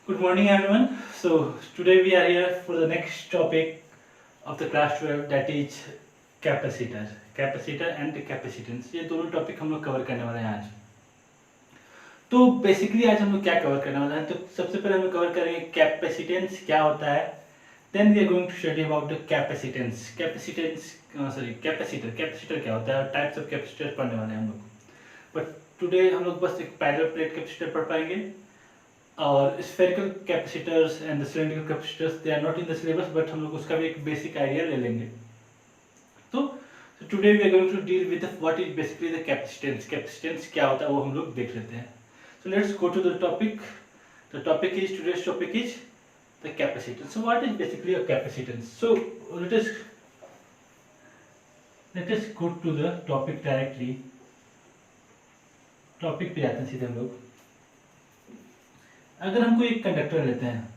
Good morning, everyone. So today we are here for the next topic of the class 12, that is capacitor. Capacitor and capacitance, ये दोनों topic हम लोग cover करने वाले हैं आज। तो बेसिकली आज हम लोग क्या कवर करने वाले हैं, तो सबसे पहले हम लोग कवर करेंगे कैपेसिटेंस क्या होता है। Then we are going to study about the capacitance. Capacitor क्या होता है और टाइप्स ऑफ कैपेसिटर पढ़ने वाले हैं हम लोग। बट टुडे हम लोग बस एक पैरेलल प्लेट कैपेसिटर पढ़ पाएंगे, और spherical capacitors and the cylindrical capacitors they are not in the syllabus, but हम लोग उसका भी एक बेसिक आइडिया ले लेंगे। तो today we are going to deal with what is basically the capacitance. Capacitance क्या होता है वो हम लोग देख लेते हैं। So let's go to the topic. The topic is, today's topic is the capacitance. So what is basically a capacitance. So let us go to the topic directly. Topic पे जाते हैं सीधे हम लोग। अगर हम कोई एक कंडक्टर लेते हैं,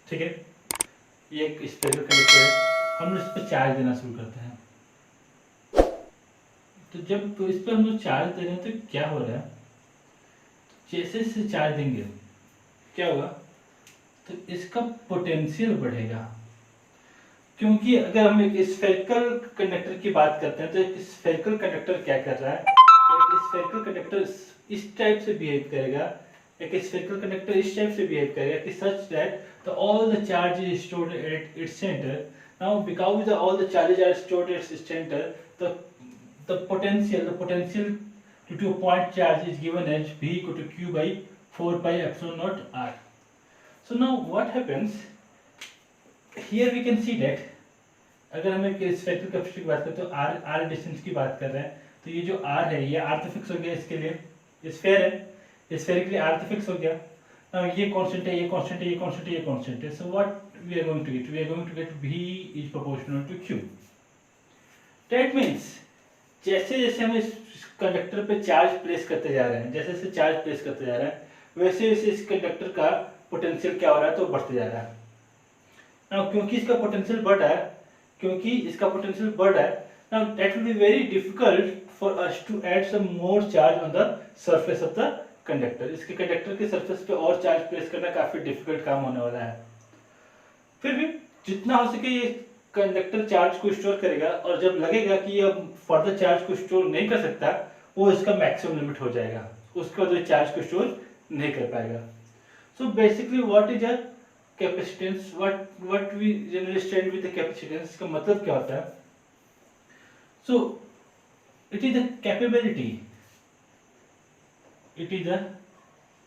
ठीक है, ये एक स्पेशल कंडक्टर है, हम लोग इस पर चार्ज देना शुरू करते हैं। तो जब तो इस पर हम लोग चार्ज दे रहे हैं तो क्या हो रहा है, जैसे जैसे चार्ज देंगे क्या होगा, तो इसका पोटेंशियल बढ़ेगा। क्योंकि अगर हम एक स्फेरिकल कंडक्टर की बात करते हैं तो एक स्फेरिकल कंडक्टर क्या कर रहा है, एक स्फेरिकल कंडक्टर इस टाइप से बिहेव करेगा, एक स्फेरिकल कंडक्टर इस टाइप से बिहेव करेगा कि such that the all the charge is stored at its centre. Now because the all the charges are stored at its centre, the potential due to a point charge is given as V equal to Q by 4 pi epsilon naught R. So now what happens here, we can see that अगर हम एक spherical capacitor की बात करें तो r distance की बात कर रहे हैं, तो ये जो r है ये r तो फिक्स हो गया, इसके लिए स्फेयर है, स्फेयर के लिए r तो फिक्स हो गया। now ये कांस्टेंट है, ये कांस्टेंट है, ये कांस्टेंट है, ये कांस्टेंट है। so what we are going to get, we are going to get V is proportional to Q. that means जैसे जैसे हम इस कंडक्टर पे चार्ज प्लेस करते जा रहे हैं, जैसे जैसे चार्ज प्लेस करते जा रहे हैं, वैसे वैसे इस कंडक्टर का पोटेंशियल क्या हो रहा है, तो बढ़ते जा रहा है। नाउ क्योंकि इसका पोटेंशियल बढ़ रहा है, क्योंकि इसका पोटेंशियल बढ़ रहा है, now that will be very difficult for us to add some more charge on the surface of the conductor. इसके कंडक्टर के सरफेस पे और चार्ज प्लेस करना काफी डिफिकल्ट काम होने वाला है। फिर भी जितना हो सके ये कंडक्टर चार्ज को स्टोर करेगा, और जब लगेगा कि ये अब फर्दर चार्ज को स्टोर नहीं कर सकता, वो इसका मैक्सिमम लिमिट हो जाएगा, उसके बाद चार्ज को स्टोर नहीं कर पाएगा। So basically what is a capacitance, what we generally stand with the capacitance, इसका मतलब क्या होता है। So it is the capability, it is the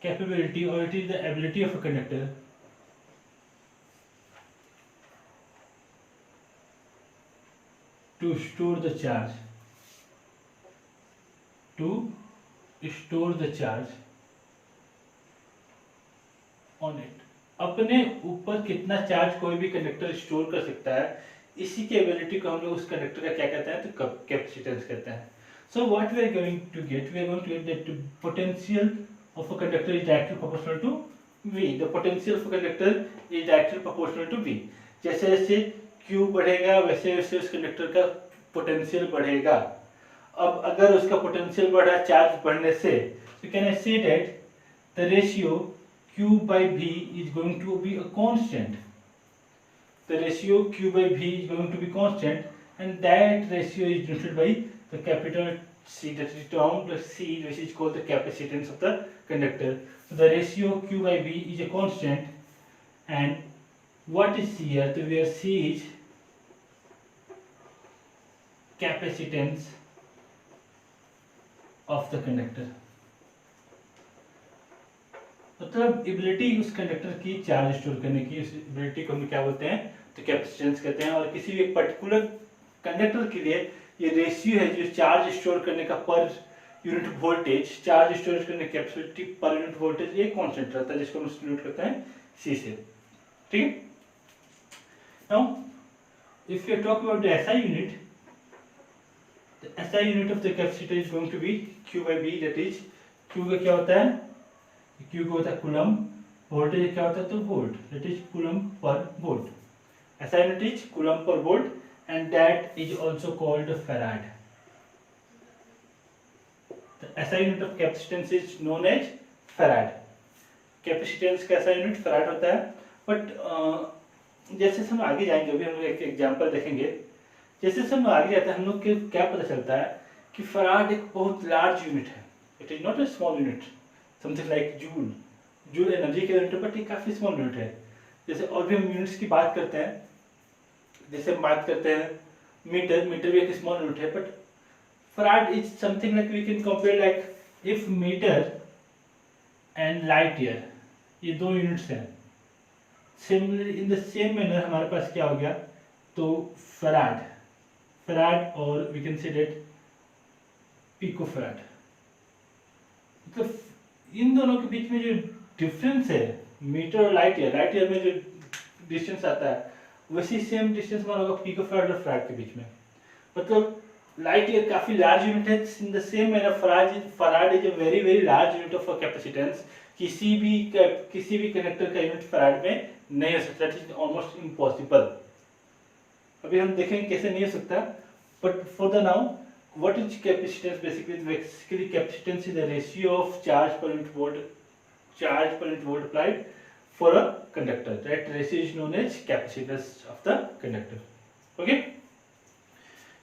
capability और it is the ability of a conductor to store the charge, to store the charge on it। अपने ऊपर कितना charge कोई भी कंडक्टर स्टोर कर सकता है, इसी की एबिलिटी को हम लोग उस कंडक्टर का क्या कहते हैं, तो कैपेसिटेंस कहते हैं। So what we are going to get, we are going to get that potential of a conductor is directly proportional to V। The potential of a conductor is directly proportional to V। जैसे जैसे Q बढ़ेगा वैसे वैसे उस conductor का potential बढ़ेगा। अब अगर उसका पोटेंशियल बढ़ा चार्ज बढ़ने से, तो can I say that the ratio Q by V is going to be a constant। the ratio Q by V is going to be constant, and that ratio is denoted by the capital C, that is term plus C, which is called the capacitance of the conductor. So the ratio Q by V is a constant, and what is C here, so where C is capacitance of the conductor, मतलब ability उस conductor की charge store करने की, उस ability को हम क्या बोलते हैं, तो कैपेसिटेंस कहते हैं। और किसी भी एक पर्टिकुलर कंडक्टर के लिए ये रेशियो है जो चार्ज स्टोर करने का per unit voltage, charge storage करने की कैपेसिटी पर यूनिट वोल्टेज, ये कांस्टेंट रहता है, जिसको हम डिनोट करते हैं सी से। ठीक है। Now if you talk about the SI unit, the SI unit of the capacitor is going to be Q by V, that is Q का क्या होता है, Q को होता है कूलम, वोल्टेज क्या होता है, तो volt, that is coulomb per volt. SI unit is coulomb per volt, and that is also called farad। The SI unit of capacitance is known as farad। Capacitance कैसा unit farad होता है। But जैसे हम आगे जाएंगे, अभी हम लोग एक एग्जांपल देखेंगे। जैसे हम आगे जाते हैं हम लोग को क्या पता चलता है कि फराड एक बहुत लार्ज यूनिट है, it is not a small unit, something like joule. Joule energy के यूनिट बट ये काफ़ी स्मॉल यूनिट है। जैसे और भी हम यूनिट्स की बात करते हैं, जैसे हम बात करते हैं मीटर, मीटर भी एक स्मॉल यूनिट है, but farad is something like we can compare like if metre and light year, ये दो यूनिट्स हैं। Similarly in the same manner हमारे पास क्या हो गया, तो फराड, फराड और we can say that picofarad. मतलब इन दोनों के बीच में जो डिफरेंस है मीटर और लाइट ईयर में जो डिस्टेंस आता है वैसी सेम डिस्टेंस हमारा होगा पिकोफराड और फराड के बीच में। मतलब लाइट ईयर काफी लार्ज यूनिट है, in the same manner farad is a very very large unit of capacitance. किसी भी कनेक्टर का यूनिट फराड में नहीं हो सकता, इट इज ऑलमोस्ट इम्पॉसिबल। अभी हम देखेंगे कैसे नहीं हो सकता, but for the now what is capacitance? Basically capacitance is the ratio of charge per unit volt applied for a conductor. That ratio is known as capacitance of the conductor. Okay,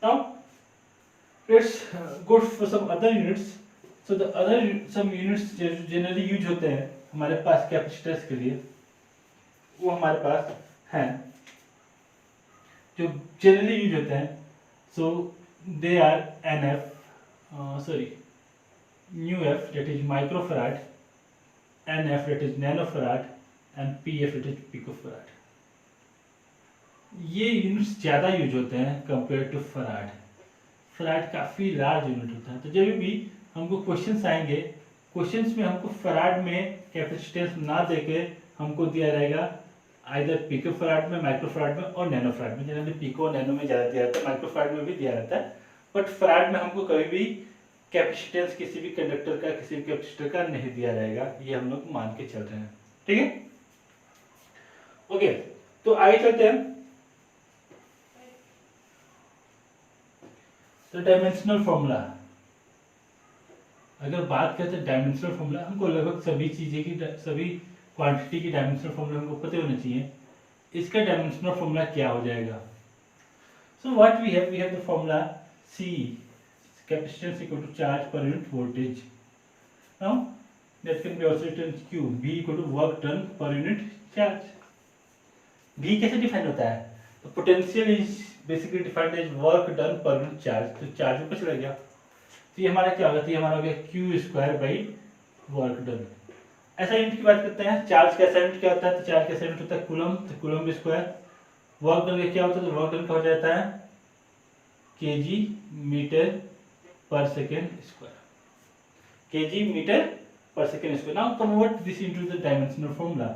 now let's go for some other units. So the other some units generally use होते हैं हमारे पास capacitance के लिए, वो हमारे पास हैं जो generally use होते हैं। So they are NF, μF that is microfarad, NF that is nanofarad and PF that is picofarad। ये यूनिट्स ज़्यादा यूज होते हैं कंपेयर टू फराड। फराड काफ़ी लार्ज यूनिट होता है, तो जब भी हमको क्वेश्चंस आएंगे, क्वेश्चंस में हमको फराड में कैपेसिटेंस ना देके हमको दिया रहेगा आइदर पिकोफराड में, माइक्रोफराड में और नैनोफराड में। जनरली पिको और नैनो में ज़्यादा दिया रहता है, माइक्रोफराड में भी दिया रहता है, बट फराड में हमको कभी भी कैपेसिटेंस किसी भी कंडक्टर का, किसी भी कैपेसिटर का नहीं दिया रहेगा, ये हम लोग मान के चल रहे हैं। ठीक है, ओके, तो आगे चलते हैं। तो डायमेंशनल फॉर्मूला, अगर बात करते हैं डायमेंशनल फॉर्मूला, हमको लगभग सभी चीजें की, सभी क्वांटिटी की डायमेंशनल फॉर्मूला हमको पता होना चाहिए। इसका डायमेंशनल फॉर्मूला क्या हो जाएगा? So what we have the formula C, capacitance equal to charge per unit voltage. Now that can be also written as Q, V equal to work done per unit charge. V कैसे define होता है? तो potential is basically defined as work done per unit charge. तो charge ऊपर चला गया, तो ये हमारा क्या होगा, तो ये हमारा हो गया Q square by work done. ऐसा यूनिट की बात करते हैं, चार्ज कैसा यूनिट क्या होता है, तो चार्ज कैसा यूनिट होता है कूलम, तो कूलम स्क्वायर। वर्क डन का क्या होता है, तो वर्क डन का हो जाता है kg मीटर पर सेकेंड स्क्वायर, kg मीटर पर second square. Now convert this into the dimensional formula.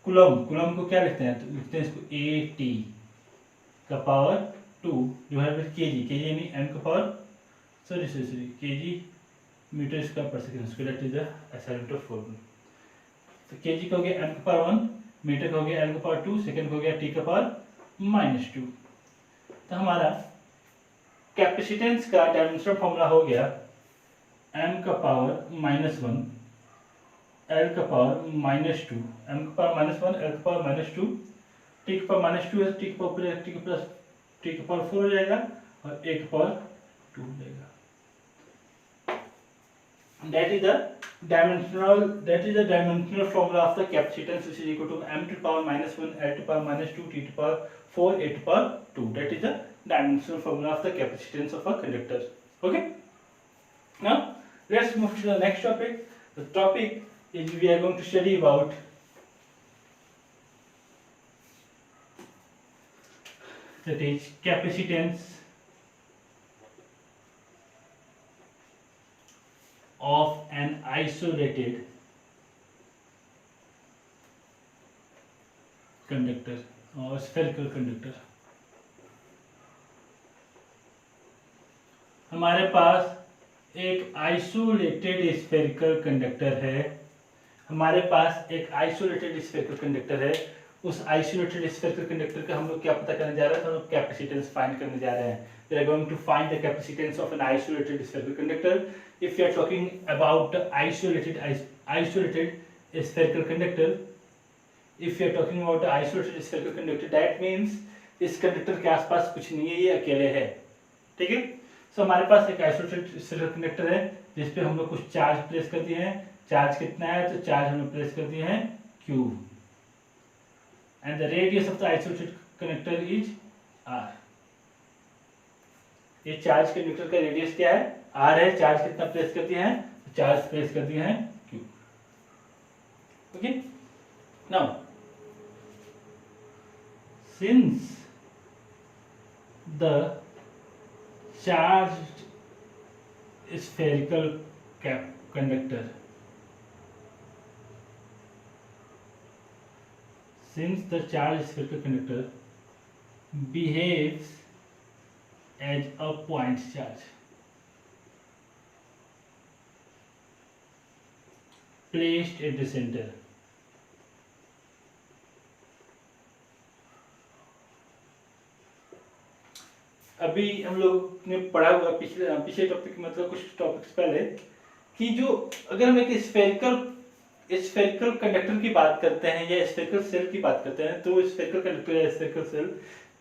Coulomb, coulomb को क्या लिखते हैं, तो लिखते हैं इसको AT का पावर 2 डिवाइडेड बाय kg यानी m का power sorry kg metre square पर second square, that is the assignment of formula. तो kg का हो गया m का पावर 1, मीटर का हो गया l का पावर 2, सेकेंड का हो गया t का पावर -2। तो हमारा कैपेसिटेंस का डायमेंशनल फॉर्मूला हो गया m का पावर -1, l का पावर -2, m का पावर -1, l का पावर -2, t का पावर -2 है, t का पावर t का पावर 4 हो जाएगा और a का पावर 2 हो जाएगा। That is the dimensional formula of the capacitance, which is equal to m to the power -1, l to the power -2, t to the power 4, a to the power 2. That is the dimensional formula of the capacitance of a conductor. Okay, now let's move to the next topic. The topic is we are going to study about that is capacitance of an isolated conductor or spherical conductor। हमारे पास एक isolated spherical conductor है, हमारे पास एक isolated spherical conductor है। उस isolated spherical conductor का हम लोग क्या पता करने जा रहे हैं, तो हम लोग कैपेसिटेंस फाइंड करने जा रहे हैं। We are going to find the capacitance of an isolated spherical conductor. If you are talking about the isolated spherical conductor, if you are talking about the isolated spherical conductor, that means इस conductor के आसपास कुछ नहीं है, ये अकेले है, ठीक है। सो हमारे पास एक आइसोलेटेड स्फेरिकल कंडक्टर है जिसपे हम लोग कुछ चार्ज प्लेस कर दिए हैं। चार्ज कितना है, तो चार्ज हमने प्लेस कर दिए हैं Q, and the radius of the isolated conductor is R। ये चार्ज कंडक्टर का रेडियस क्या है, R है। चार्ज कितना प्लेस कर दिए हैं, चार्ज प्लेस कर दिए हैं Q। Okay, now since the charged spherical conductor, since the charged spherical conductor behaves as a point charge placed at the center, अभी हम लोग ने पढ़ा हुआ पिछले टॉपिक, मतलब कुछ टॉपिक्स पहले, कि जो अगर हम एक स्फेरिकल कंडक्टर की बात करते हैं या स्फेरिकल सेल की बात करते हैं, तो स्फेरिकल कंडक्टर या स्फेरिकल सेल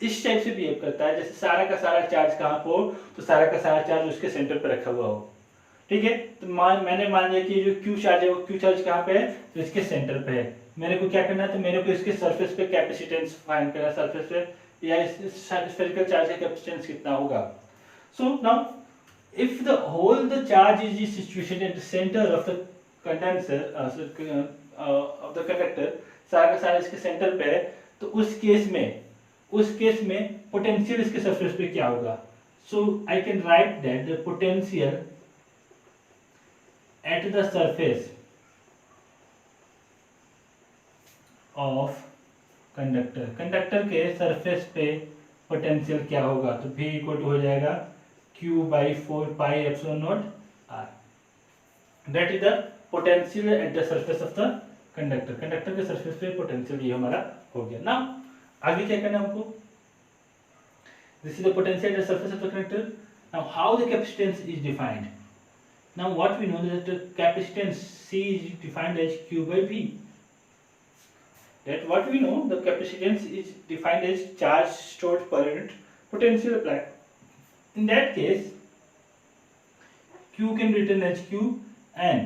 इस टाइप से बिहेव करता है जैसे सारा का सारा चार्ज कहाँ पे हो, तो सारा का सारा चार्ज उसके सेंटर पे रखा हुआ हो, ठीक है। तो मैंने मान लिया कि जो क्यू चार्ज है वो क्यू चार्ज कहाँ पे है, तो इसके सेंटर पे है। मेरे को क्या करना है, तो मेरे को इसके सरफेस पे कैपेसिटेंस फाइंड करना है, सरफेस पे या इस स्फेरिकल चार्ज का कैपेसिटेंस कितना होगा। So now if the whole the charge is situated at the centre of the condenser of the conductor, सारा का सारा इसके सेंटर पे है, तो उस केस में पोटेंशियल इसके सरफेस पे क्या होगा। So I can write that the potential at the surface of conductor के सरफेस पे पोटेंशियल क्या होगा, तो V इक्वल टू हो जाएगा Q/4πε0 R। That is the potential at the surface of the conductor के सरफेस पे पोटेंशियल ये हमारा हो गया ना। आगे क्या करना है हमको, this is the potential at the surface of the conductor. Now how the capacitance is defined, now what we know that the capacitance C is defined as Q/V। That what we know, the capacitance is defined as charge stored per unit potential applied. In that case, Q can be written as Q and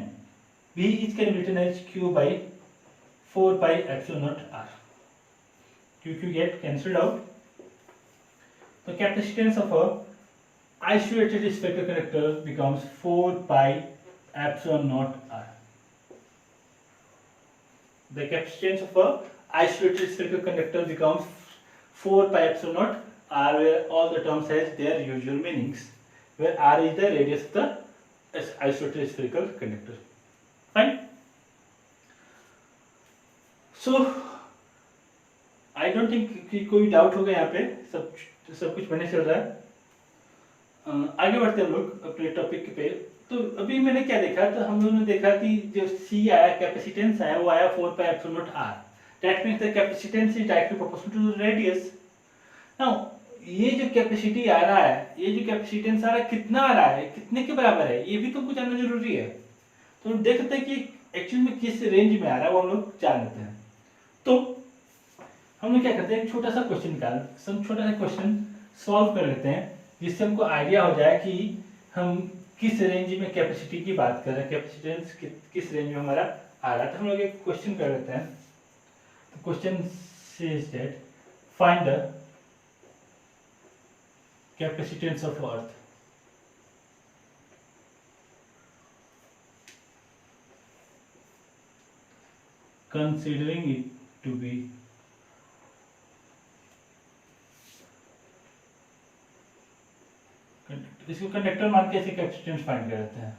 V is can be written as Q/4πε0 R. Q get cancelled out. The capacitance of a isolated spherical conductor becomes 4πε0 R. The capacitance of a isolated spherical conductor becomes 4πε0 R, where all the terms has their usual meanings, where R is the radius of the isolated spherical conductor. Fine. So I don't think कि कोई doubt होगा यहाँ पे, सब कुछ बने चल रहा है। आगे बढ़ते हैं हम लोग अपने टॉपिक पे। तो अभी मैंने क्या देखा, तो हम लोगों ने देखा कि जो C आया, कैपेसिटेंस आया, वो आया 4πε0 R। That means the capacitance is directly proportional to the radius. नाउ ये जो कैपेसिटी आ रहा है, ये जो कैपेसिटेंस आ रहा है, कितना आ रहा है, कितने के बराबर है, ये भी तुमको जानना जरूरी है। तो हम देखते हैं कि एक्चुअल में किस रेंज में आ रहा है, वो हम लोग जान लेते हैं। तो हम लोग क्या करते हैं, एक छोटा सा क्वेश्चन सॉल्व कर लेते हैं, जिससे हमको आइडिया हो जाए कि हम किस रेंज में कैपेसिटी की बात कर रहे हैं, कैपेसिटेंस किस रेंज में हमारा आ रहा है। तो हम लोग एक क्वेश्चन कर लेते हैं। तो question says that find the capacitance of earth. Considering it to be इसको कंडक्टर मान के ऐसे कैपेसिटेंस फाइंड कर लेते हैं,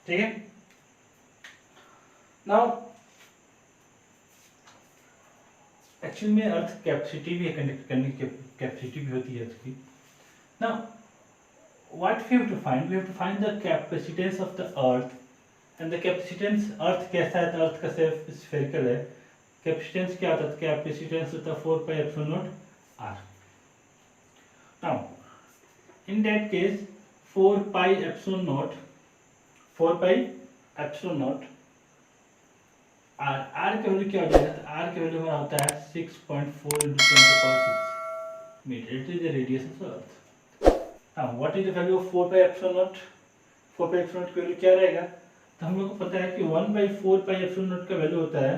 ठीक है। नाउ एक्चुअल में अर्थ कैपेसिटी भी है, कंडक्ट करने की कैपेसिटी भी होती है अर्थ की। Now what we have to find, we have to find the capacitance of the earth, and the capacitance, earth कैसा है, तो अर्थ का सिर्फ स्फेरिकल है, कैपेसिटेंस क्या होता है, कैपेसिटेंस होता है 4πε0 R। Now in that case 4πε0 R R का वैल्यू क्या हो जाएगा, तो आर का वैल्यू हमारा होता है 6.4 into 10⁶ metre, it is the radius of earth. हाँ, what is the value of 4 pi epsilon nought, 4 pi epsilon nought का वैल्यू क्या रहेगा, तो हम लोग को पता है कि 1/4 पाई एप्सिलॉन नॉट का वैल्यू होता है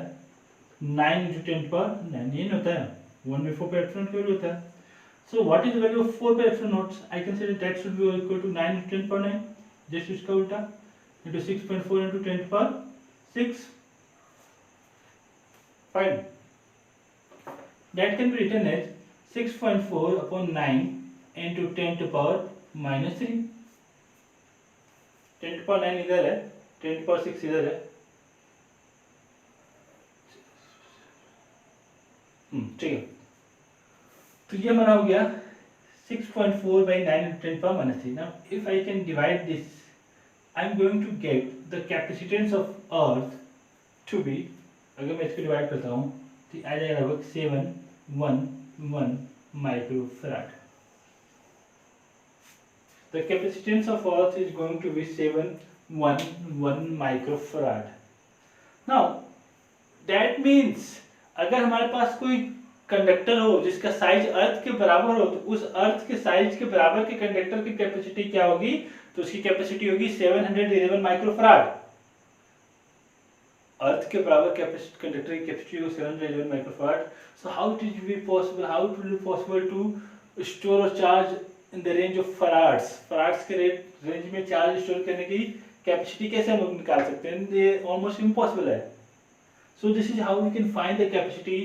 9 into 10⁹, ये होता है 1/4 पाई एप्सिलॉन नॉट का वैल्यू होता है। So what is the value of 4 pi epsilon naught? I can say that should be equal to 9 into 10⁹, just इसका उल्टा into 6.4 into 10⁶. Fine. That can be written as 6.4 upon 9 into 10 to power minus 3. 10 to power 9 इधर है, 10 to power 6 इधर है। ठीक है, तो ये हमारा हो गया 6.4 by 9 into 10 power minus 3. Now if I can divide this, I am going to get the capacitance of earth to be, अगर मैं इसको डिवाइड करता हूँ तो आ जाएगा लगभग 711 microfarad. The capacitance of earth is going to be 711 microfarad. Now that means अगर हमारे पास कोई कंडक्टर हो जिसका साइज अर्थ के बराबर हो, तो उस अर्थ के साइज के बराबर के कंडक्टर की कैपेसिटी क्या होगी, तो उसकी कैपेसिटी होगी 711 माइक्रोफराड। अर्थ के बराबर कंडक्टर की कैपेसिटी होगी 711 microfarad. So how it will be possible to store और charge in the range of farads, farads के रेंज में चार्ज स्टोर करने की कैपेसिटी कैसे हम निकाल सकते हैं, ये ऑलमोस्ट इम्पॉसिबल है। So this is how we can find the capacity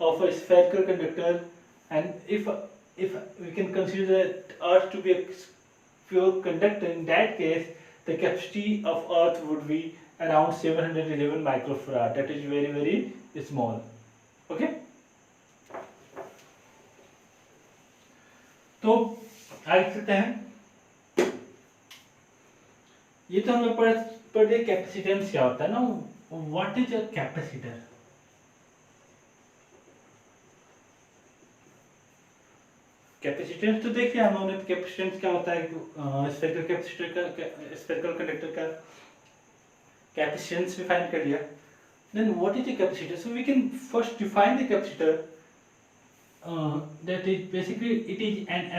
of a spherical conductor, and if we can consider the earth to be a pure conductor, in that case the capacity of earth would be around 711 microfarad. That is very very small. Okay, तो आगे चलते हैं। ये तो हम लोग पढ़ capacitance क्या होता है ना, what is a capacitor. Capacitance तो देखिए हम लोगों ने, कैपेसिटेंस क्या होता है, स्फेरिकल कैपेसिटर का, स्फेरिकल कंडक्टर का कैपेसिटेंस भी फाइंड कर लिया। Then what is a capacitor, so we can first define the capacitor, that is basically it is an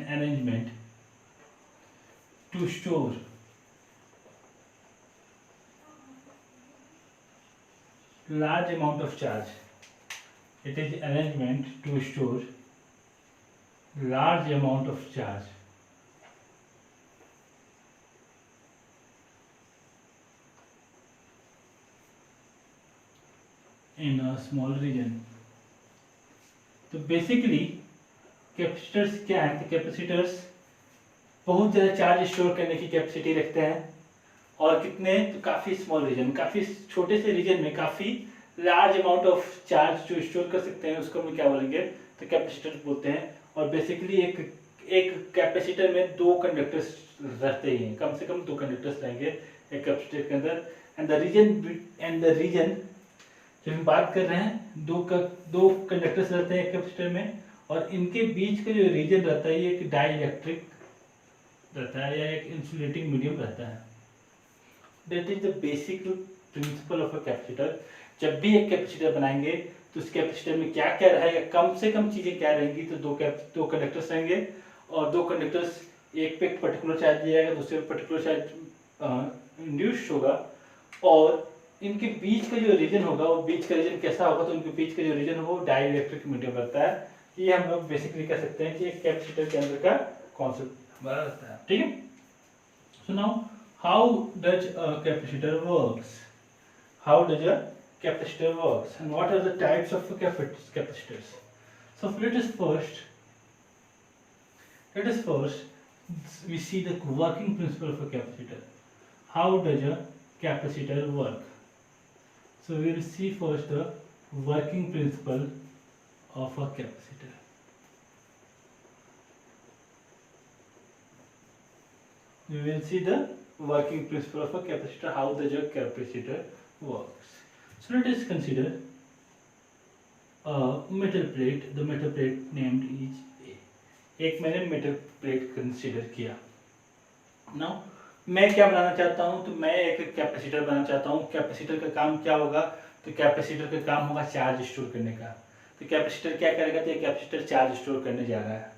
arrangement, to store large amount of charge. It is arrangement to store large amount of charge in a small region. तो basically capacitors क्या है, तो capacitors बहुत ज़्यादा charge store करने की capacity रखते हैं, और कितने, तो काफ़ी स्मॉल रीजन, काफ़ी छोटे से रीजन में काफ़ी लार्ज अमाउंट ऑफ चार्ज जो स्टोर कर सकते हैं, उसको हम क्या बोलेंगे, तो कैपेसिटर बोलते हैं। और बेसिकली एक कैपेसिटर में 2 कंडक्टर्स रहते ही हैं, कम से कम 2 कंडक्टर्स रहेंगे एक कैपेसिटर के अंदर। एंड द रीजन जो हम बात कर रहे हैं, 2 कंडक्टर्स रहते हैं एक कैपेसिटर में, और इनके बीच का जो रीजन रहता है ये एक डाइइलेक्ट्रिक रहता है या एक इंसुलेटिंग मीडियम रहता है। That is the basic principle of a capacitor. जब भी एक कैपेसिटर बनाएंगे तो उस कैपेसिटर में क्या क्या रहेगा, कम से कम चीजें क्या रहेंगी, तो दो कंडक्टर्स रहेंगे, और 2 कंडक्टर्स, एक पे पर्टिकुलर चार्ज दिया जाएगा, दूसरे पे पर्टिकुलर चार्ज इंड्यूस होगा, और इनके बीच का जो रीजन होगा, वो बीच का रीजन कैसा होगा, तो उनके बीच का जो रीजन होगा वो डाइइलेक्ट्रिक मीडियम रहता है। ये हम लोग बेसिकली कह सकते हैं कि एक कैपेसिटर के अंदर का कॉन्सेप्ट हमारा रहता है। ठीक है, so now how does a capacitor works, and what are the types of capacitors. So let us first we see the working principle of a capacitor. How does a capacitor work? So we will see first the working principle of a capacitor. We will see the working principle of a capacitor, how does a capacitor works. So let us consider a metal plate, the metal plate named is A. एक मैंने metal plate consider किया. Now मैं क्या बनाना चाहता हूँ, तो मैं एक कैपेसिटर बनाना चाहता हूँ। कैपेसिटर का काम क्या होगा, तो कैपेसिटर का काम होगा चार्ज स्टोर करने का। तो कैपेसिटर क्या करेगा, तो कैपेसिटर चार्ज स्टोर करने जा रहा है।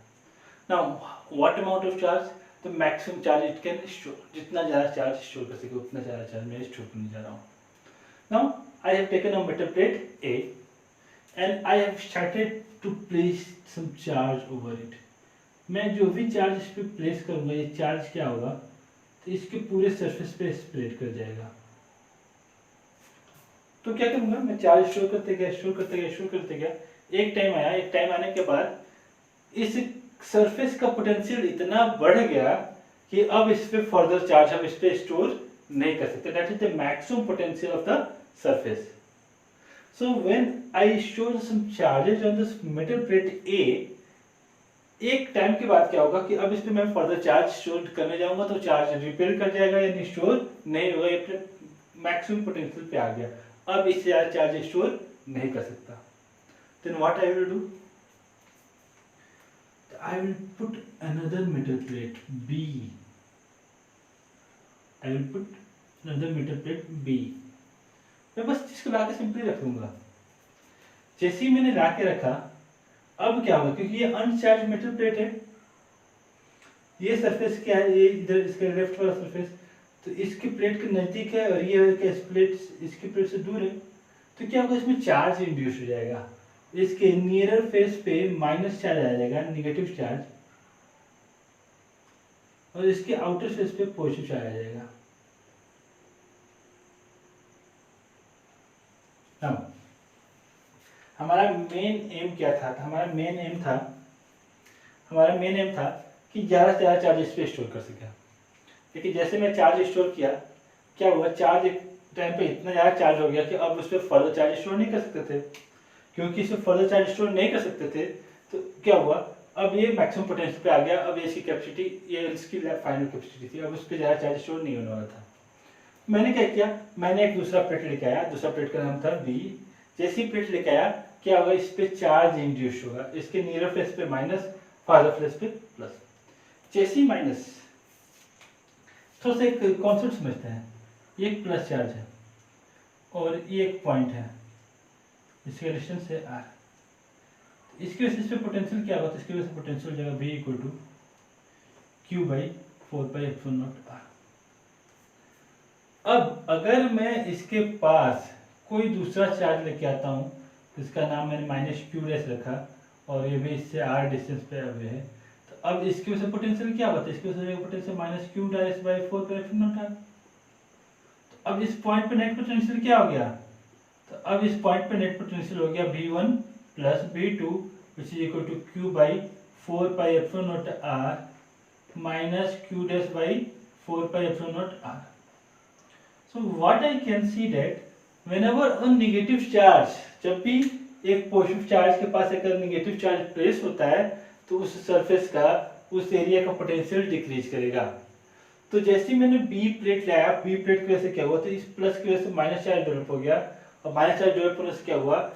Now what amount of charge, तो maximum charge it can store, जितना ज़्यादा चार्ज स्टोर कर सके उतना ज़्यादा चार्ज मैं स्टोर करने जा रहा हूँ। Now I have taken a metal plate A and I have started to place some charge over it. मैं जो भी चार्ज इस पर प्लेस करूँगा, ये चार्ज क्या होगा, तो इसके पूरे सरफेस पे स्प्रेड कर जाएगा। तो क्या करूँगा, मैं चार्ज स्टोर करते गया, स्टोर करते गया, स्टोर करते गया। एक टाइम आया, एक टाइम आने के बाद इस सरफेस का पोटेंशियल इतना बढ़ गया कि अब इस पे फर्दर चार्ज हम इस पे स्टोर नहीं कर सकते। That is the maximum potential of the surface. So when I store some charges on this metal plate A, एक टाइम के बाद क्या होगा कि अब इस पे मैं फर्दर चार्ज स्टोर करने जाऊंगा तो चार्ज रिपेल कर जाएगा, यानी स्टोर नहीं होगा, ये मैक्सिमम पोटेंशियल पे आ गया। अब इससे ज़्यादा चार्ज स्टोर नहीं कर सकता। Then what I will do, I will put another metal plate B. I will put another metal plate B. मैं बस इसको ला के सिंपली रख दूंगा। जैसे ही मैंने ला के रखा, अब क्या होगा, क्योंकि ये अनचार्ज मेटल प्लेट है, ये सरफेस क्या है, ये इधर इसके लेफ्ट वाला सरफेस, तो इसके प्लेट के नजदीक है और ये इस प्लेट इसके प्लेट से दूर है। तो क्या होगा, इसमें चार्ज इंड्यूस हो जाएगा। इसके नियरर फेस पे माइनस चार्ज आ जाएगा, निगेटिव चार्ज, और इसके आउटर फेस पे पॉजिटिव चार्ज आ जाएगा। अब हमारा मेन एम क्या था, हमारा मेन एम था कि ज़्यादा से ज़्यादा चार्ज इस पे स्टोर कर सके। लेकिन जैसे मैं चार्ज स्टोर किया, क्या हुआ, चार्ज एक टाइम पे इतना ज़्यादा चार्ज हो गया कि अब उस पर फर्दर चार्ज स्टोर नहीं कर सकते थे। क्योंकि इसमें फर्दर चार्ज स्टोर नहीं कर सकते थे, तो क्या हुआ, अब ये मैक्सिमम पोटेंशियल पे आ गया। अब इसकी कैपेसिटी, ये इसकी फाइनल कैपेसिटी थी, अब उस पर ज़्यादा चार्ज स्टोर नहीं होने वाला था। मैंने क्या किया, मैंने एक दूसरा प्लेट लेके आया, दूसरा प्लेट का नाम था बी। जैसी प्लेट लेके आया, क्या होगा, इस पे चार्ज इंड्यूस होगा, इसके नियर फेस पे माइनस, फादर फेस पे प्लस। जैसी माइनस, थोड़ा सा एक कॉन्सेप्ट समझते हैं, ये एक प्लस चार्ज है और ये एक पॉइंट है, इसका डिस्टेंस है r। इसकी वजह से इस पे पोटेंशियल क्या होगा, तो इसकी वजह से पोटेंशियल हो जाएगा v equal to q by 4πε0 r। अब अगर मैं इसके पास कोई दूसरा चार्ज लेके आता हूँ, इसका नाम मैंने माइनस क्यू डैश रखा और ये भी इससे r डिस्टेंस पे अवे है, तो अब इसकी वजह से पोटेंशियल क्या होता है, इसकी वजह से potential minus Q dash by 4πε0 r। तो अब इस पॉइंट पे नेट पोटेंशियल क्या हो गया, तो अब इस पॉइंट पे नेट पोटेंशियल हो गया V1 plus V2 which is equal to Q by 4πε0 r minus Q dash by 4πε0 r। So what I can see that whenever a negative charge, जब भी एक पॉजिटिव चार्ज के पास एक नेगेटिव चार्ज प्लेस होता है, तो उस सरफेस का, उस एरिया का पोटेंशियल डिक्रीज करेगा। तो जैसे ही मैंने बी प्लेट लाया, बी प्लेट की वजह से क्या हुआ, तो इस प्लस की वजह से माइनस चार्ज डेवलप हो गया, और माइनस चार्ज डेवलप होने से क्या हुआ,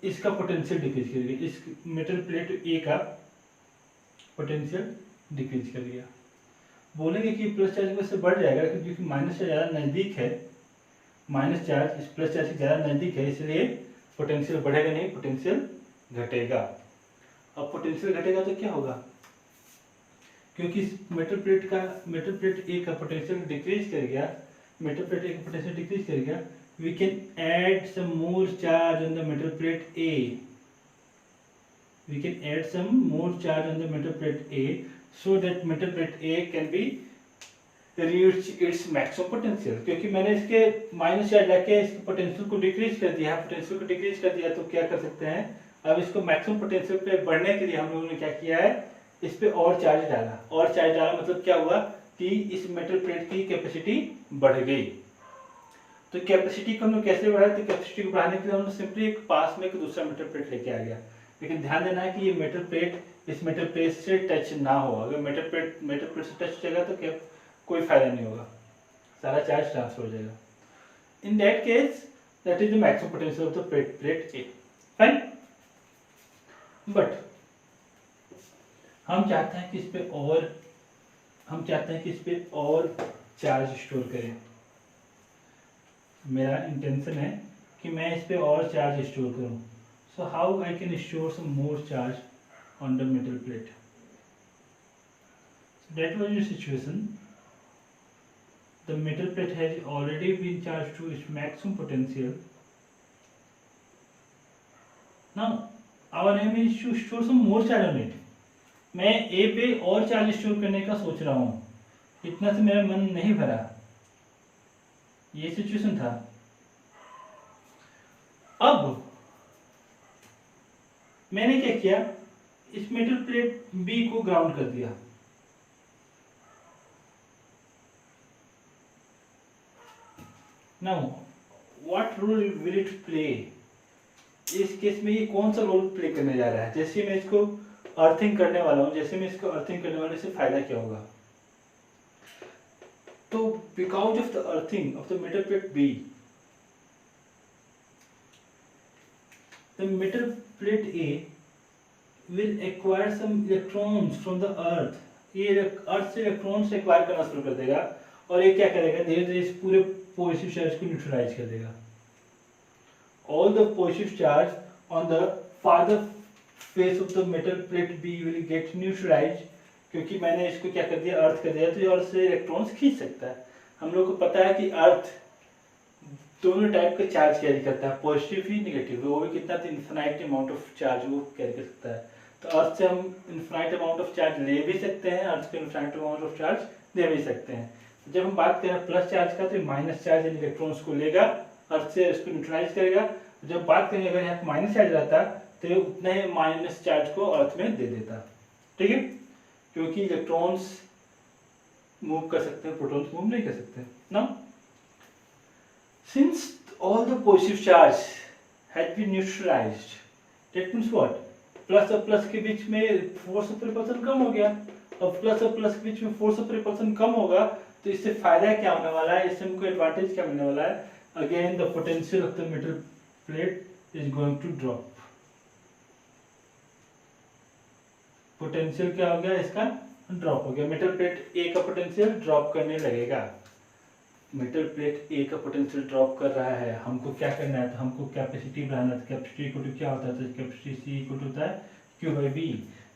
इसका पोटेंशियल डिक्रीज कर गया, इस मेटल प्लेट ए का पोटेंशियल डिक्रीज कर गया। बोलेंगे कि प्लस चार्ज की वजह से बढ़ जाएगा, क्योंकि माइनस चार्ज ज़्यादा नज़दीक है, माइनस चार्ज इस प्लस चार्ज से ज़्यादा नज़दीक है, इसलिए पोटेंशियल बढ़ेगा नहीं, पोटेंशियल घटेगा। अब पोटेंशियल घटेगा तो क्या होगा, क्योंकि मेटल प्लेट ए का पोटेंशियल डिक्रीज कर गया, मेटल प्लेट ए का पोटेंशियल डिक्रीज कर गया, we can add some more charge on the metal plate A. We can add some more charge on the metal plate A so that metal plate A can be reach its maximum potential. क्योंकि मैंने इसके minus charge लेके इसके potential को decrease कर दिया, तो क्या कर सकते हैं, अब इसको मैक्सिमम पोटेंशियल पे बढ़ने के लिए हम लोगों ने क्या किया है, इस पे और चार्ज डाला, मतलब क्या हुआ कि इस मेटल प्लेट की कैपेसिटी बढ़ गई। तो कैपेसिटी को हम लोग कैसे बढ़ाए, तो कैपेसिटी को बढ़ाने के लिए हम लोग सिंपली एक पास में एक दूसरा मेटल प्लेट लेके आ गया। लेकिन ध्यान देना है कि ये मेटल प्लेट इस मेटल प्लेट से टच ना हो। अगर मेटल प्लेट से टच हो जाएगा तो क्या कोई फायदा नहीं होगा, सारा चार्ज ट्रांसफर हो जाएगा। In that case that is the maximum potential of the plate A, fine. But हम चाहते हैं कि इस पे और हम चाहते हैं कि इस पे और चार्ज स्टोर करें। मेरा इंटेंशन है कि मैं इस पे और चार्ज स्टोर करूं। So how I can store some more charge on the metal plate. That was the situation. The metal plate has already been charged to its maximum potential. Now our aim is to store some more charge on it. मैं A पे और charge store करने का सोच रहा हूँ, इतना से मेरा मन नहीं भरा। ये सिचुएशन था। अब मैंने क्या किया, इस मेटल प्लेट B को ग्राउंड कर दिया। Now what role will it play? इस केस में ये कौन सा रोल प्ले करने जा रहा है? जैसे मैं इसको अर्थिंग करने वाला हूँ, इससे फायदा क्या होगा? तो because of the earthing of the metal plate B, the metal plate A will acquire some electrons from the earth. ये अर्थ से इलेक्ट्रॉन्स एक्वायर करना शुरू कर देगा और ये क्या करेगा, धीरे धीरे इस पूरे पॉजिटिव चार्ज को न्यूट्रलाइज कर देगा। All the positive charge on the farther face of the metal plate B will get neutralized, क्योंकि मैंने इसको क्या कर दिया, अर्थ कर दिया, तो ये अर्थ से इलेक्ट्रॉन्स खींच सकता है। हम लोग को पता है कि अर्थ दोनों टाइप का चार्ज कैरी करता है, पॉजिटिव ही नेगेटिव, वो भी कितना, इनफाइनाइट अमाउंट ऑफ चार्ज वो कैरी कर सकता है। तो अर्थ से हम इनफाइनाइट अमाउंट ऑफ चार्ज ले भी सकते हैं, अर्थ से इनफाइनाइट अमाउंट ऑफ चार्ज दे भी सकते हैं। जब हम बात करें प्लस चार्ज का, तो माइनस चार्ज इन इलेक्ट्रॉन्स को लेगा, अर्थ से इसको न्यूट्रलाइज करेगा। जब बात करेंगे अगर यहाँ माइनस चार्ज रहता तो ये उतना ही माइनस चार्ज को अर्थ में दे देता। ठीक है, क्योंकि इलेक्ट्रॉन्स मूव कर सकते हैं, प्रोटॉन्स मूव नहीं कर सकते ना। Since all the positive charge has been neutralized, that means what, plus और प्लस के बीच में फोर्स ऑफ रिपल्शन कम हो गया। अब प्लस और प्लस के बीच में फोर्स ऑफ रिपल्शन कम होगा तो इससे फायदा क्या होने वाला है, इससे हमको एडवांटेज क्या मिलने वाला है, again the potential of the metal plate is going to drop. Potential क्या हो गया, इसका ड्रॉप हो गया। मेटल प्लेट ए का पोटेंशियल ड्रॉप करने लगेगा। मेटल प्लेट ए का पोटेंशियल ड्रॉप कर रहा है, हमको क्या करना है, तो हमको कैपेसिटी बढ़ाना है। कैपेसिटी इक्वल टू क्या होता है, तो कैपेसिटी सी इक्वल टू होता है Q by B.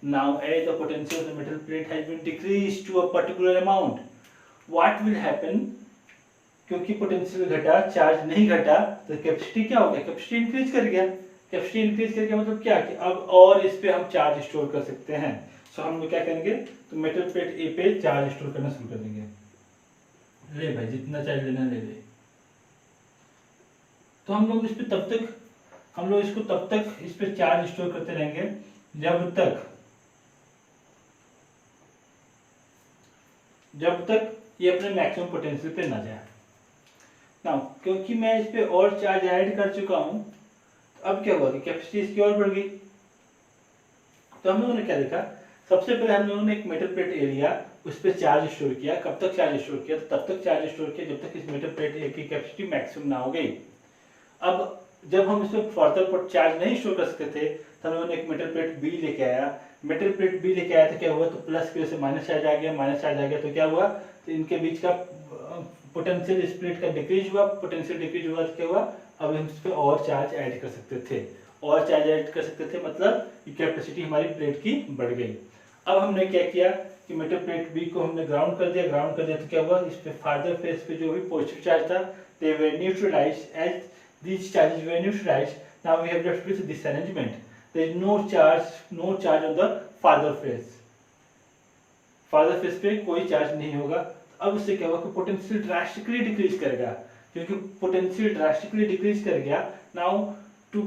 Now as the potential of the metal plate has been decreased to a particular amount, what will happen, क्योंकि पोटेंशियल घटा, चार्ज नहीं घटा, तो कैपेसिटी क्या हो गया, कैपेसिटी इंक्रीज कर गया। कैपेसिटी इंक्रीज करके मतलब क्या, कि अब और इस पे हम चार्ज स्टोर कर सकते हैं। सो हम लोग क्या करेंगे, तो मेटल प्लेट ए पे चार्ज स्टोर करना शुरू कर देंगे। ले भाई, जितना चार्ज लेना ले ले। तो हम लोग इस पे तब तक, हम लोग इसको तब तक इस पे चार्ज स्टोर करते रहेंगे जब तक ये अपने मैक्सिमम पोटेंशियल पे ना जाए। नाउ क्योंकि मैं इस पे और चार्ज ऐड कर चुका हूं, तो अब क्या हुआ कि कैपेसिटी इसकी और बढ़ गई। तो हम लोगों ने क्या देखा, सबसे पहले हम लोगों ने एक मेटल प्लेट ए लिया, उस पर चार्ज स्टोर किया। कब तक चार्ज स्टोर किया, तो तब तक चार्ज स्टोर किया जब तक इस मेटल प्लेट ए की कैपेसिटी मैक्सिमम ना हो गई। अब जब हम इसमें फर्दर चार्ज नहीं स्टोर कर सकते थे, तो हम लोगों ने एक मेटल प्लेट बी लेके आया। मेटल प्लेट बी लेके आया तो क्या हुआ, तो प्लस की वजह से माइनस चार्ज आ गया, माइनस चार्ज आ गया तो क्या हुआ, तो इनके बीच का पोटेंशियल इस प्लेट का डिक्रीज हुआ। पोटेंशियल डिक्रीज हुआ तो क्या हुआ, अब हम इस पे और चार्ज ऐड कर सकते थे, और चार्ज ऐड कर सकते थे, मतलब कैपेसिटी हमारी प्लेट की बढ़ गई। अब हमने क्या किया कि मेटल प्लेट बी को हमने ग्राउंड कर दिया। ग्राउंड कर दिया तो क्या हुआ, इस पे फार्दर फेस पे जो भी पॉजिटिव चार्ज था, they were neutralized. As these charges were neutralized, now we have left with this arrangement. There is no charge on the farther face. farther face पे कोई चार्ज नहीं होगा। अब उससे क्या होगा कि पोटेंशियल ड्रास्टिकली डिक्रीज करेगा, क्योंकि पोटेंशियल ड्रास्टिकली डिक्रीज कर गया। Now to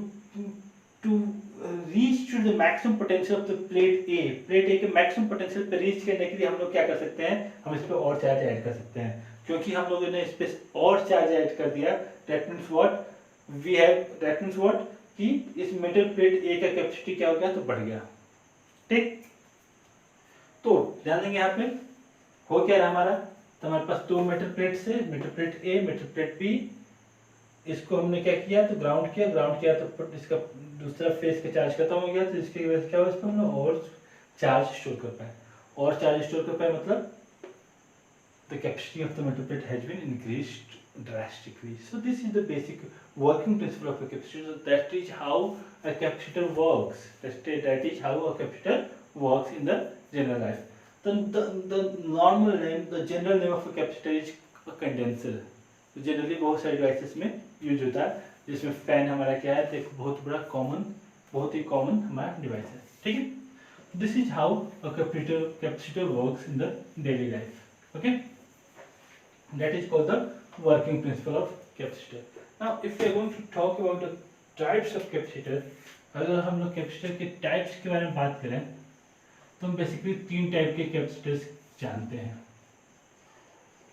reach to the maximum potential of the plate A के मैक्सिमम पोटेंशियल पे रीच करने के लिए हम लोग क्या कर सकते हैं, हम इस पे और चार्ज ऐड कर सकते हैं। क्योंकि हम लोगों ने इस पे और चार्ज ऐड कर दिया, that means what, that means what, कि इस मेटल प्लेट ए का कैपेसिटी क्या हो गया, तो बढ़ गया। ठीक, तो ध्यान देंगे यहाँ पे हो क्या रहा हमारा, तो हमारे पास दो मेटल प्लेट से, मेटल प्लेट ए, मेटल प्लेट बी, इसको हमने क्या किया, तो ग्राउंड किया तो इसका दूसरा फेस का चार्ज खत्म हो गया, तो इसकी वजह से क्या हुआ, इसको हमने और चार्ज स्टोर कर पाए। और चार्ज स्टोर कर पाए मतलब the capacity of the metal plate has been increased drastically. So this is the basic working principle of a capacitor. So that is how a capacitor works. That is how a capacitor works in the general life. The normal name, the general name of a capacitor is a condenser. तो generally बहुत सारे devices में use होता है, जिसमें fan हमारा क्या है, तो एक बहुत बड़ा कॉमन, बहुत ही कॉमन हमारा डिवाइस है, ठीक है। This is how a capacitor works in the daily life, okay. That is called the working principle of capacitor. Now if we are going to talk about the types of capacitor, अगर हम लोग capacitor के types के बारे में बात करें तो हम बेसिकली 3 टाइप के कैपेसिटर्स जानते हैं।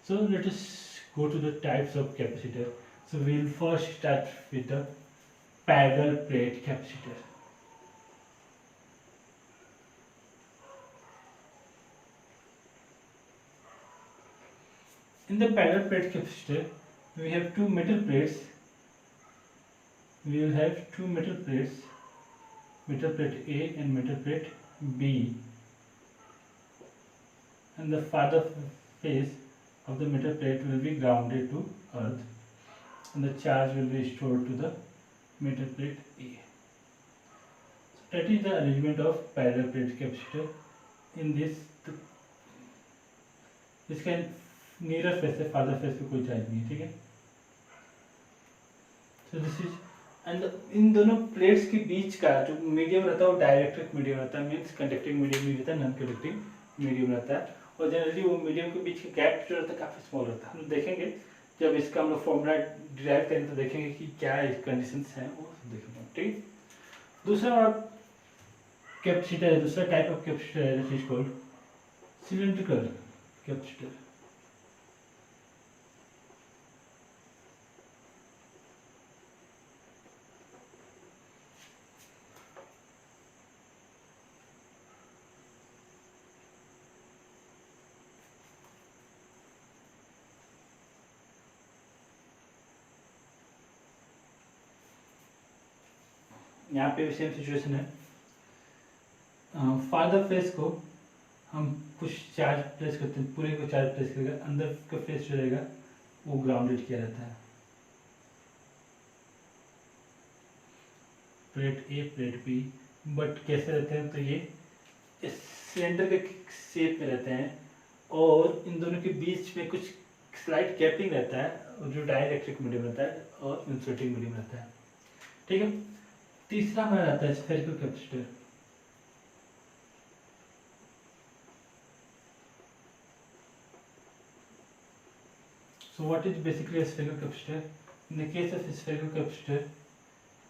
सो let us go to the types of capacitor. So we will first start with the parallel plate capacitor. In the parallel plate capacitor, we have two metal plates. We will have two metal plates, metal plate A and metal plate B, and the farther face of the metal plate will be grounded to earth and the charge will be stored to the metal plate A. So that is the arrangement of parallel plate capacitor. In this, इसका nearer face से farther face पे कोई charge नहीं है, ठीक है। So this is, and इन दोनों plates के बीच का जो मीडियम रहता है वो डाइलेक्ट्रिक मीडियम रहता है, मीन्स कंडक्टिंग मीडियम नहीं रहता, नॉन कंडक्टिंग मीडियम रहता है। और जनरली वो मीडियम के बीच का गैप जो रहता है काफ़ी स्मॉल रहता है। हम देखेंगे जब इसका हम लोग फॉर्मूला डिराइव करेंगे तो देखेंगे कि क्या कंडीशंस हैं वो देखेंगे, ठीक। दूसरा कैपेसिटर है, दूसरा टाइप ऑफ कैपेसिटर है that is called cylindrical capacitor. यहाँ पे भी सेम सिचुएशन है। फादर फेस को हम कुछ चार्ज प्लेस करते हैं, पूरे को चार्ज प्लेस करेगा, अंदर का फेस जो रहेगा वो ग्राउंडेड किया रहता है। Plate A plate B, but कैसे रहते हैं, तो ये इस सिलेंडर के शेप में रहते हैं और इन दोनों के बीच में कुछ स्लाइट गैपिंग रहता है जो डाइलेक्ट्रिक मीडियम रहता है और इंसुलेटिंग मीडियम रहता है, ठीक है। तीसरा हमारा आता है spherical capacitor. So what is basically a spherical capacitor? In the case of a spherical capacitor,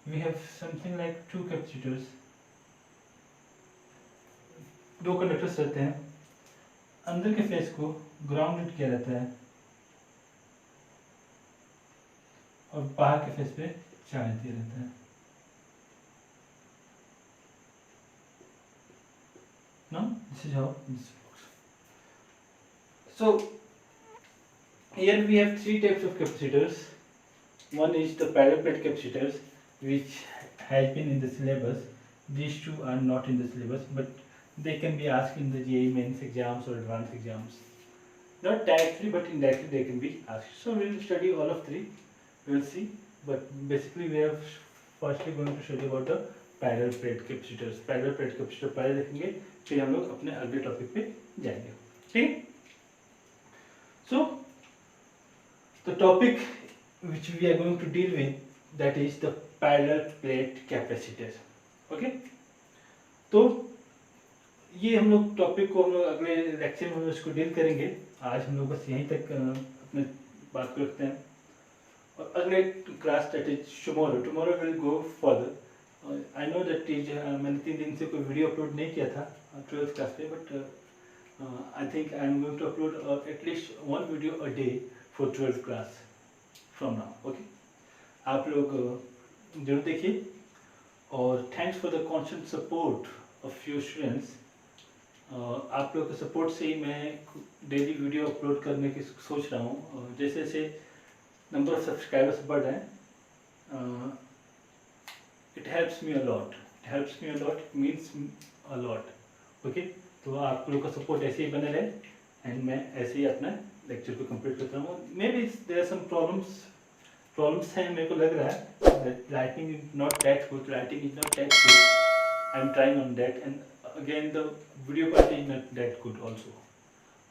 we have something like two capacitors. दो कंडक्टर्स रहते हैं, अंदर के फेस को ग्राउंडेड किया रहता है और बाहर के फेस पे चार्ज दिया रहता है। Now this is how this works. So here we have 3 types of capacitors. One is the parallel plate capacitors, which has been in the syllabus. These two are not in the syllabus, but they can be asked in the JEE mains exams or advanced exams. Not directly, but indirectly they can be asked. So we will study all of 3. We will see. But basically we are firstly going to study about the parallel plate capacitors. Parallel plate capacitor पहले देखेंगे, फिर हम लोग अपने अगले topic पे जाएंगे, ठीक। So the topic which we are going to deal with that is the parallel plate capacitor, okay. तो ये हम लोग टॉपिक को हम लोग अगले लेक्चर में हम उसको डील करेंगे। आज हम लोग बस यहीं तक अपने बात को रखते हैं और अगले class that is tomorrow will go further. I know that is मैंने 3 दिन से कोई वीडियो अपलोड नहीं किया था 12th क्लास पे, but I think I am going to upload at least 1 video a day for 12th class from now, okay. आप लोग जरूर देखिए और thanks for the constant support of few students. आप लोग के सपोर्ट से ही मैं डेली वीडियो अपलोड करने की सोच रहा हूँ। जैसे जैसे नंबर ऑफ सब्सक्राइबर्स बढ़ रहे हैं, it helps me a lot, it means a lot, okay। तो आप लोग का सपोर्ट ऐसे ही बने रहे एंड मैं ऐसे ही अपना लेक्चर को कंप्लीट करता हूँ। Maybe there some problems हैं, मेरे को लग रहा है writing is not that good, I am trying on that, and again the video quality is not that good also.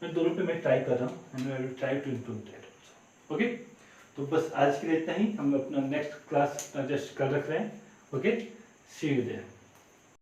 मैं दोनों पे मैं ट्राई कर रहा हूँ and I will try to improve that also. Okay, तो बस आज के लिए इतना ही। हम अपना नेक्स्ट क्लास जस्ट कर रख रहे हैं। Okay, see you there.